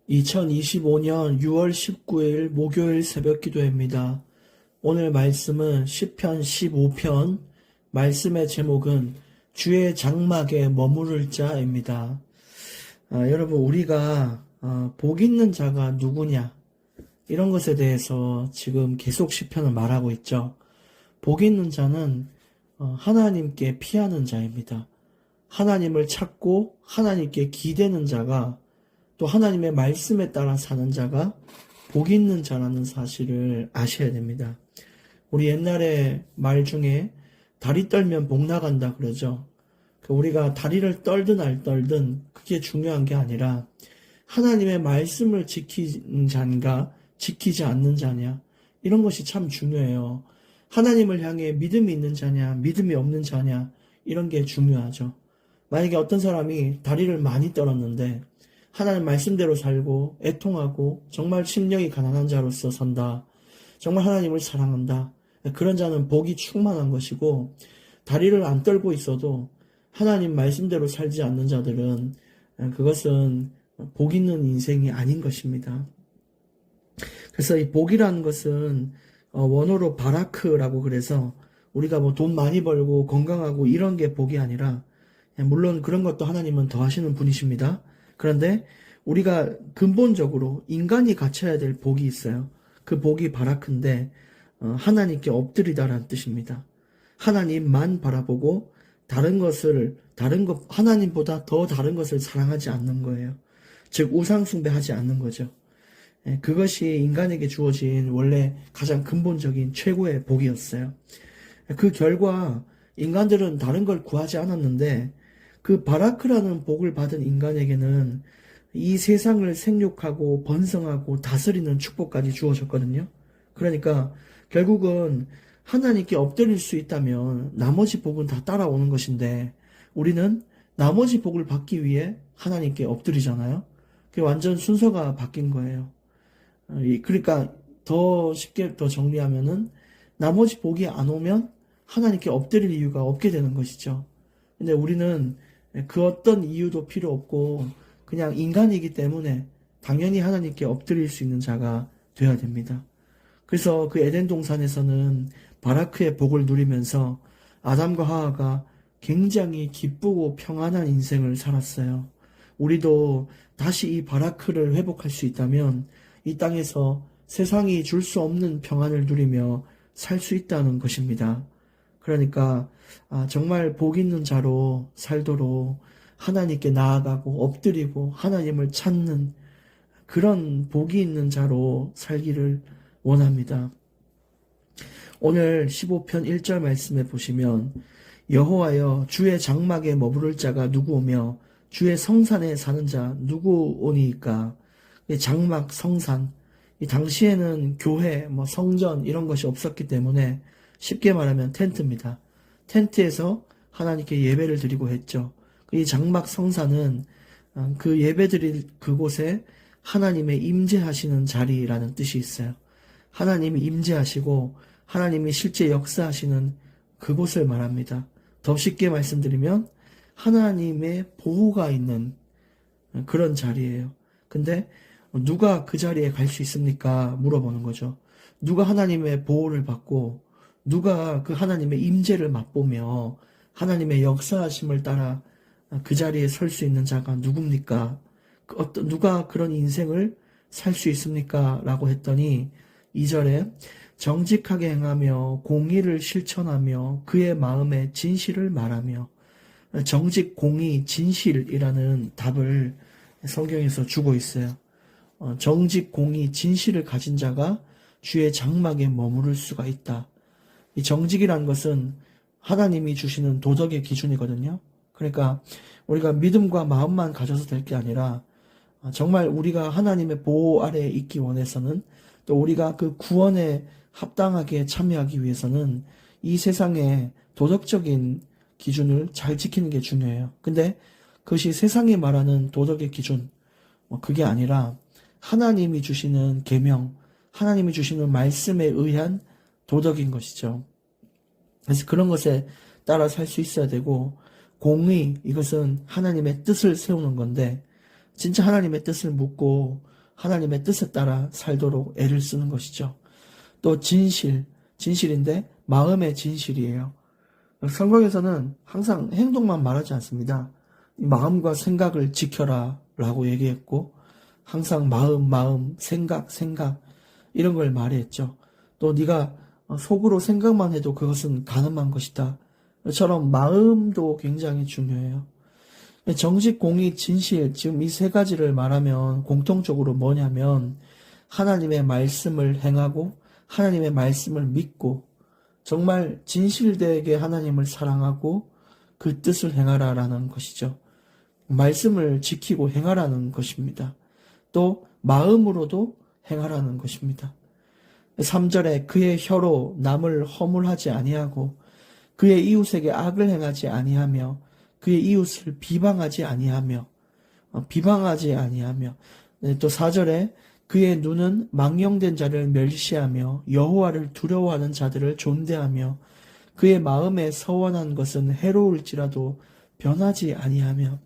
2025년 6월 19일 목요일 새벽 기도입니다. 오늘 말씀은 시편 15편, 말씀의 제목은 주의 장막에 머무를 자입니다. 여러분, 우리가 복 있는 자가 누구냐? 이런 것에 대해서 지금 계속 시편을 말하고 있죠. 복 있는 자는 하나님께 피하는 자입니다. 하나님을 찾고 하나님께 기대는 자가, 또 하나님의 말씀에 따라 사는 자가 복 있는 자라는 사실을 아셔야 됩니다. 우리 옛날에 말 중에 다리 떨면 복 나간다 그러죠. 우리가 다리를 떨든 안 떨든 그게 중요한 게 아니라 하나님의 말씀을 지키는 자인가 지키지 않는 자냐, 이런 것이 참 중요해요. 하나님을 향해 믿음이 있는 자냐 믿음이 없는 자냐, 이런 게 중요하죠. 만약에 어떤 사람이 다리를 많이 떨었는데 하나님 말씀대로 살고 애통하고 정말 심령이 가난한 자로서 산다, 정말 하나님을 사랑한다, 그런 자는 복이 충만한 것이고, 다리를 안 떨고 있어도 하나님 말씀대로 살지 않는 자들은 그것은 복 있는 인생이 아닌 것입니다. 그래서 이 복이라는 것은 원어로 바라크라고, 그래서 우리가 뭐 돈 많이 벌고 건강하고 이런 게 복이 아니라, 물론 그런 것도 하나님은 더하시는 분이십니다. 그런데 우리가 근본적으로 인간이 갖춰야 될 복이 있어요. 그 복이 바라크인데 하나님께 엎드리다라는 뜻입니다. 하나님만 바라보고 하나님보다 더 다른 것을 사랑하지 않는 거예요. 즉 우상 숭배하지 않는 거죠. 그것이 인간에게 주어진 원래 가장 근본적인 최고의 복이었어요. 그 결과 인간들은 다른 걸 구하지 않았는데, 그 바라크라는 복을 받은 인간에게는 이 세상을 생육하고 번성하고 다스리는 축복까지 주어졌거든요. 그러니까 결국은 하나님께 엎드릴 수 있다면 나머지 복은 다 따라오는 것인데, 우리는 나머지 복을 받기 위해 하나님께 엎드리잖아요. 그게 완전 순서가 바뀐 거예요. 그러니까 더 쉽게 더 정리하면은, 나머지 복이 안 오면 하나님께 엎드릴 이유가 없게 되는 것이죠. 근데 우리는 그 어떤 이유도 필요 없고 그냥 인간이기 때문에 당연히 하나님께 엎드릴 수 있는 자가 되어야 됩니다. 그래서 그 에덴 동산에서는 바라크의 복을 누리면서 아담과 하와가 굉장히 기쁘고 평안한 인생을 살았어요. 우리도 다시 이 바라크를 회복할 수 있다면 이 땅에서 세상이 줄 수 없는 평안을 누리며 살 수 있다는 것입니다. 그러니까 정말 복 있는 자로 살도록 하나님께 나아가고 엎드리고 하나님을 찾는 그런 복이 있는 자로 살기를 원합니다. 오늘 15편 1절 말씀에 보시면, 여호와여 주의 장막에 머무를 자가 누구오며 주의 성산에 사는 자 누구오니까. 장막, 성산, 이 당시에는 교회, 성전 이런 것이 없었기 때문에 쉽게 말하면 텐트입니다. 텐트에서 하나님께 예배를 드리고 했죠. 이 장막 성산은 그 예배드릴 그곳에 하나님의 임재하시는 자리라는 뜻이 있어요. 하나님이 임재하시고 하나님이 실제 역사하시는 그곳을 말합니다. 더 쉽게 말씀드리면 하나님의 보호가 있는 그런 자리예요. 근데 누가 그 자리에 갈 수 있습니까? 물어보는 거죠. 누가 하나님의 보호를 받고 누가 그 하나님의 임재를 맛보며 하나님의 역사하심을 따라 그 자리에 설 수 있는 자가 누굽니까? 누가 그런 인생을 살 수 있습니까? 라고 했더니 2절에 정직하게 행하며 공의를 실천하며 그의 마음에 진실을 말하며, 정직, 공의, 진실이라는 답을 성경에서 주고 있어요. 정직, 공의, 진실을 가진 자가 주의 장막에 머무를 수가 있다. 이 정직이라는 것은 하나님이 주시는 도덕의 기준이거든요. 그러니까 우리가 믿음과 마음만 가져서 될 게 아니라 정말 우리가 하나님의 보호 아래에 있기 원해서는, 또 우리가 그 구원에 합당하게 참여하기 위해서는 이 세상의 도덕적인 기준을 잘 지키는 게 중요해요. 근데 그것이 세상이 말하는 도덕의 기준, 그게 아니라 하나님이 주시는 계명, 하나님이 주시는 말씀에 의한 도덕인 것이죠. 그래서 그런 것에 따라 살 수 있어야 되고, 공의, 이것은 하나님의 뜻을 세우는 건데, 진짜 하나님의 뜻을 묻고 하나님의 뜻에 따라 살도록 애를 쓰는 것이죠. 또 진실인데 마음의 진실이에요. 성경에서는 항상 행동만 말하지 않습니다. 마음과 생각을 지켜라 라고 얘기했고 항상 마음, 생각 이런 걸 말했죠. 또 네가 속으로 생각만 해도 그것은 가늠한 것이다. 처럼 마음도 굉장히 중요해요. 정직, 공의, 진실, 지금 이 세 가지를 말하면 공통적으로 뭐냐면 하나님의 말씀을 행하고 하나님의 말씀을 믿고 정말 진실되게 하나님을 사랑하고 그 뜻을 행하라라는 것이죠. 말씀을 지키고 행하라는 것입니다. 또 마음으로도 행하라는 것입니다. 3절에 그의 혀로 남을 허물하지 아니하고 그의 이웃에게 악을 행하지 아니하며 그의 이웃을 비방하지 아니하며 네, 또 4절에 그의 눈은 망령된 자를 멸시하며 여호와를 두려워하는 자들을 존대하며 그의 마음에 서원한 것은 해로울지라도 변하지 아니하며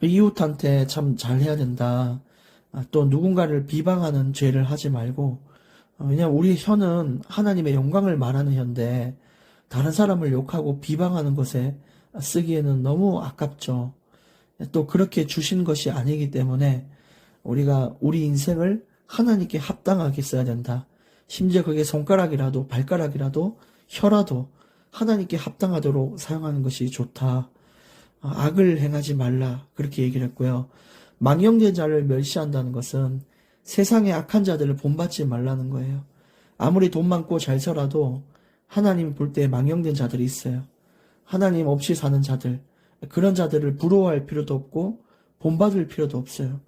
이웃한테 참 잘해야 된다. 또 누군가를 비방하는 죄를 하지 말고 왜냐하면 우리 혀는 하나님의 영광을 말하는 혀인데 다른 사람을 욕하고 비방하는 것에 쓰기에는 너무 아깝죠. 또 그렇게 주신 것이 아니기 때문에 우리가 우리 인생을 하나님께 합당하게 써야 된다. 심지어 그게 손가락이라도 발가락이라도 혀라도 하나님께 합당하도록 사용하는 것이 좋다. 악을 행하지 말라 그렇게 얘기를 했고요. 망령된 자를 멸시한다는 것은 세상의 악한 자들을 본받지 말라는 거예요. 아무리 돈 많고 잘 살아도 하나님이 볼 때 망령된 자들이 있어요. 하나님 없이 사는 자들, 그런 자들을 부러워할 필요도 없고 본받을 필요도 없어요.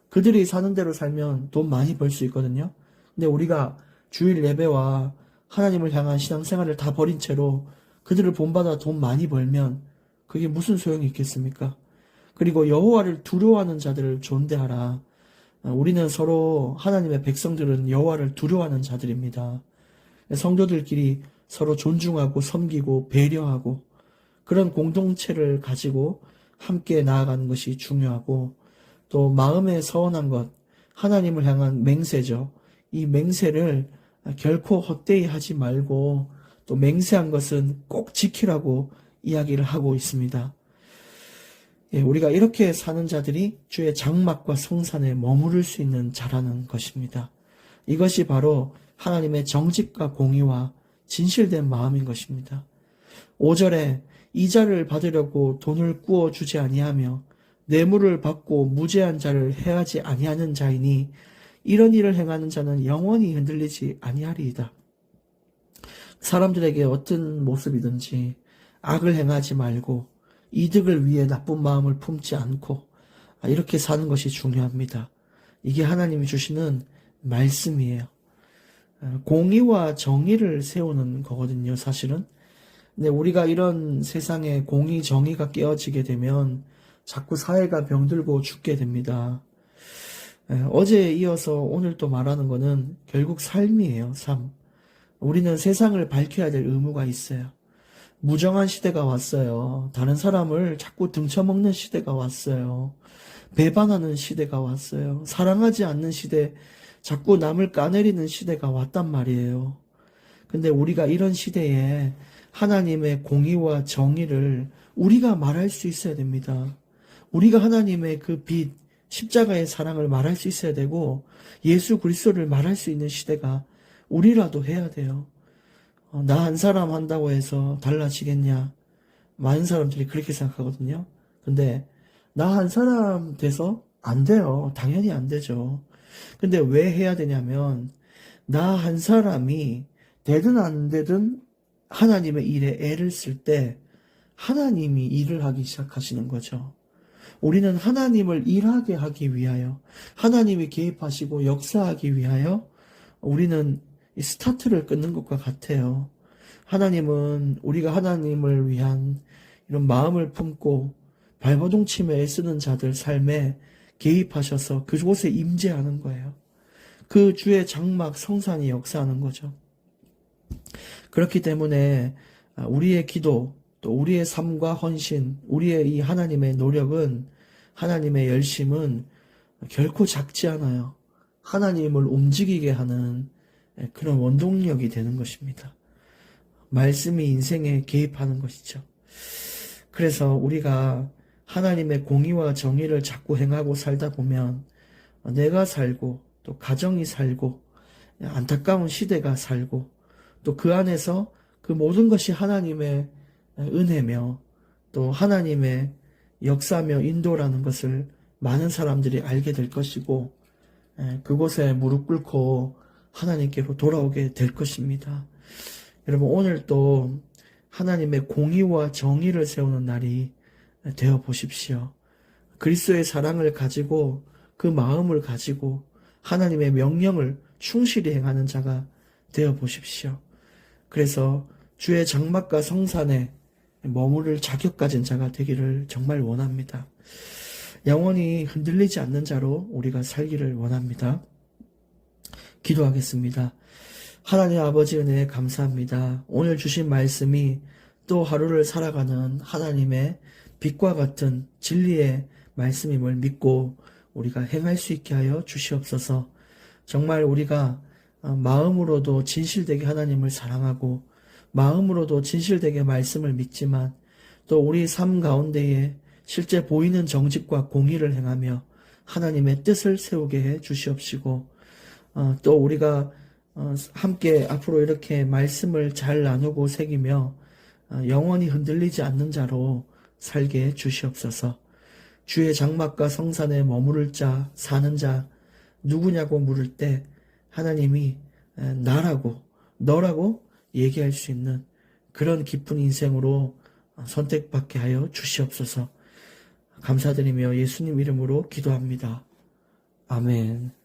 그들이 사는 대로 살면 돈 많이 벌 수 있거든요. 근데 우리가 주일 예배와 하나님을 향한 신앙생활을 다 버린 채로 그들을 본받아 돈 많이 벌면 그게 무슨 소용이 있겠습니까? 그리고 여호와를 두려워하는 자들을 존대하라. 우리는 서로 하나님의 백성들은 여호와를 두려워하는 자들입니다. 성도들끼리 서로 존중하고 섬기고 배려하고 그런 공동체를 가지고 함께 나아가는 것이 중요하고 또 마음에 서운한 것, 하나님을 향한 맹세죠. 이 맹세를 결코 헛되이 하지 말고 또 맹세한 것은 꼭 지키라고 이야기를 하고 있습니다. 우리가 이렇게 사는 자들이 주의 장막과 성산에 머무를 수 있는 자라는 것입니다. 이것이 바로 하나님의 정직과 공의와 진실된 마음인 것입니다. 5절에 이자를 받으려고 돈을 꾸어 주지 아니하며 뇌물을 받고 무죄한 자를 해하지 아니하는 자이니 이런 일을 행하는 자는 영원히 흔들리지 아니하리이다. 사람들에게 어떤 모습이든지 악을 행하지 말고 이득을 위해 나쁜 마음을 품지 않고 이렇게 사는 것이 중요합니다. 이게 하나님이 주시는 말씀이에요. 공의와 정의를 세우는 거거든요, 사실은. 근데 우리가 이런 세상에 공의, 정의가 깨어지게 되면 자꾸 사회가 병들고 죽게 됩니다. 어제에 이어서 오늘 또 말하는 거는 결국 삶이에요, 삶. 우리는 세상을 밝혀야 될 의무가 있어요. 무정한 시대가 왔어요. 다른 사람을 자꾸 등쳐먹는 시대가 왔어요. 배반하는 시대가 왔어요. 사랑하지 않는 시대, 자꾸 남을 까내리는 시대가 왔단 말이에요. 근데 우리가 이런 시대에 하나님의 공의와 정의를 우리가 말할 수 있어야 됩니다. 우리가 하나님의 그 빛, 십자가의 사랑을 말할 수 있어야 되고 예수 그리스도를 말할 수 있는 시대가 우리라도 해야 돼요. 나 한 사람 한다고 해서 달라지겠냐? 많은 사람들이 그렇게 생각하거든요. 근데 나 한 사람 돼서 안 돼요. 당연히 안 되죠. 근데 왜 해야 되냐면 나 한 사람이 되든 안 되든 하나님의 일에 애를 쓸 때 하나님이 일을 하기 시작하시는 거죠. 우리는 하나님을 일하게 하기 위하여 하나님이 개입하시고 역사하기 위하여 우리는 이 스타트를 끊는 것과 같아요. 하나님은 우리가 하나님을 위한 이런 마음을 품고 발버둥치며 애쓰는 자들 삶에 개입하셔서 그곳에 임재하는 거예요. 그 주의 장막 성산이 역사하는 거죠. 그렇기 때문에 우리의 기도, 또 우리의 삶과 헌신, 우리의 이 하나님의 노력은, 하나님의 열심은 결코 작지 않아요. 하나님을 움직이게 하는 그런 원동력이 되는 것입니다. 말씀이 인생에 개입하는 것이죠. 그래서 우리가 하나님의 공의와 정의를 자꾸 행하고 살다 보면 내가 살고 또 가정이 살고 안타까운 시대가 살고 또 그 안에서 그 모든 것이 하나님의 은혜며 또 하나님의 역사며 인도라는 것을 많은 사람들이 알게 될 것이고 그곳에 무릎 꿇고 하나님께로 돌아오게 될 것입니다. 여러분 오늘 또 하나님의 공의와 정의를 세우는 날이 되어 보십시오. 그리스도의 사랑을 가지고 그 마음을 가지고 하나님의 명령을 충실히 행하는 자가 되어 보십시오. 그래서 주의 장막과 성산에 머무를 자격 가진 자가 되기를 정말 원합니다. 영원히 흔들리지 않는 자로 우리가 살기를 원합니다. 기도하겠습니다. 하나님 아버지 은혜에 감사합니다. 오늘 주신 말씀이 또 하루를 살아가는 하나님의 빛과 같은 진리의 말씀임을 믿고 우리가 행할 수 있게 하여 주시옵소서. 정말 우리가 마음으로도 진실되게 하나님을 사랑하고 마음으로도 진실되게 말씀을 믿지만 또 우리 삶 가운데에 실제 보이는 정직과 공의를 행하며 하나님의 뜻을 세우게 해 주시옵시고 또 우리가 함께 앞으로 이렇게 말씀을 잘 나누고 새기며 영원히 흔들리지 않는 자로 살게 해 주시옵소서. 주의 장막과 성산에 머무를 자, 사는 자 누구냐고 물을 때 하나님이 나라고, 너라고 얘기할 수 있는 그런 깊은 인생으로 선택받게 하여 주시옵소서. 감사드리며 예수님 이름으로 기도합니다. 아멘.